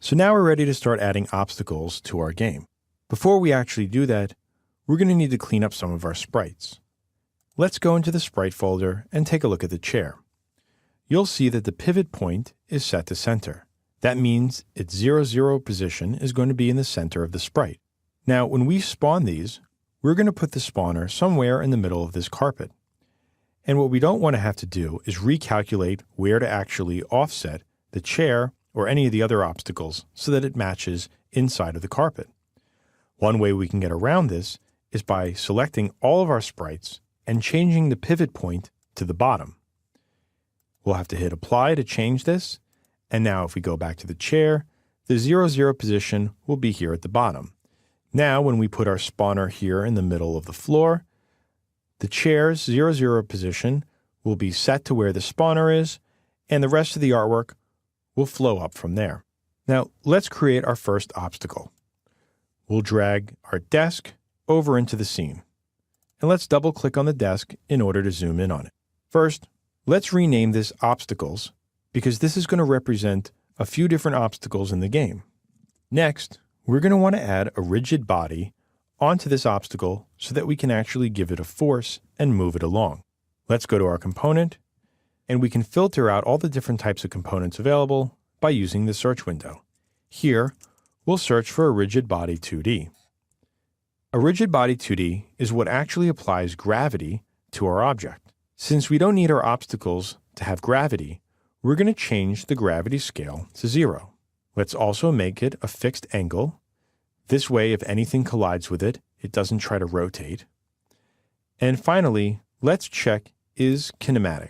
So now we're ready to start adding obstacles to our game. Before we actually do that, we're going to need to clean up some of our sprites. Let's go into the sprite folder and take a look at the chair. You'll see that the pivot point is set to center. That means its 0, 0 position is going to be in the center of the sprite. Now, when we spawn these, we're going to put the spawner somewhere in the middle of this carpet. And what we don't want to have to do is recalculate where to actually offset the chair or any of the other obstacles so that it matches inside of the carpet. One way we can get around this is by selecting all of our sprites and changing the pivot point to the bottom. We'll have to hit apply to change this. And now if we go back to the chair, the 0, 0 position will be here at the bottom. Now when we put our spawner here in the middle of the floor, the chair's 0, 0 position will be set to where the spawner is, and the rest of the artwork will flow up from there. Now let's create our first obstacle. We'll drag our desk over into the scene. And let's double click on the desk in order to zoom in on it. First, let's rename this obstacles, because this is going to represent a few different obstacles in the game. Next, we're going to want to add a rigid body onto this obstacle so that we can actually give it a force and move it along. Let's go to our component, and we can filter out all the different types of components available by using the search window. Here, we'll search for a rigid body 2D. A rigid body 2D is what actually applies gravity to our object. Since we don't need our obstacles to have gravity, we're going to change the gravity scale to 0. Let's also make it a fixed angle. This way, if anything collides with it, it doesn't try to rotate. And finally, let's check is kinematic.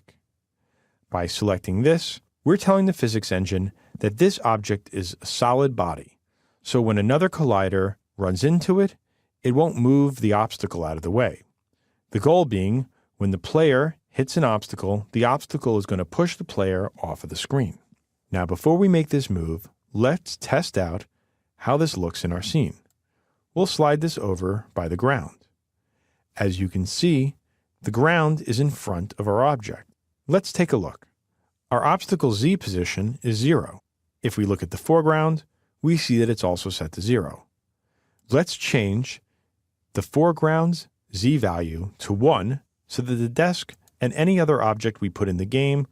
By selecting this, we're telling the physics engine that this object is a solid body. So when another collider runs into it, it won't move the obstacle out of the way. The goal being, when the player hits an obstacle, the obstacle is going to push the player off of the screen. Now, before we make this move, let's test out how this looks in our scene. We'll slide this over by the ground. As you can see, the ground is in front of our object. Let's take a look. Our obstacle Z position is 0. If we look at the foreground, we see that it's also set to 0. Let's change the foreground's Z value to 1 so that the desk and any other object we put in the game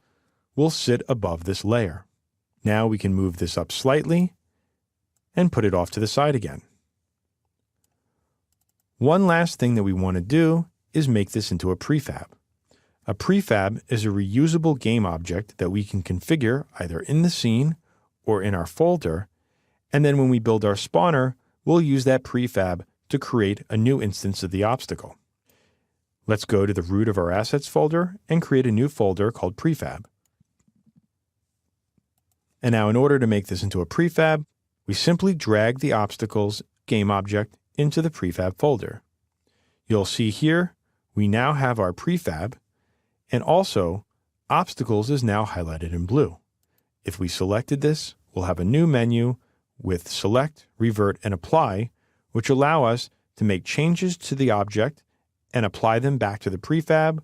will sit above this layer. Now we can move this up slightly and put it off to the side again. One last thing that we want to do is make this into a prefab. A prefab is a reusable game object that we can configure either in the scene or in our folder, and then when we build our spawner, we'll use that prefab to create a new instance of the obstacle. Let's go to the root of our assets folder and create a new folder called prefab. And now in order to make this into a prefab, we simply drag the obstacles game object into the prefab folder. You'll see here, we now have our prefab, and also obstacles is now highlighted in blue. If we selected this, we'll have a new menu with select, revert, and apply, which allow us to make changes to the object and apply them back to the prefab,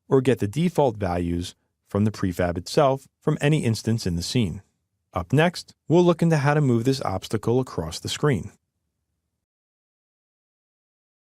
or get the default values from the prefab itself from any instance in the scene. Up next, we'll look into how to move this obstacle across the screen.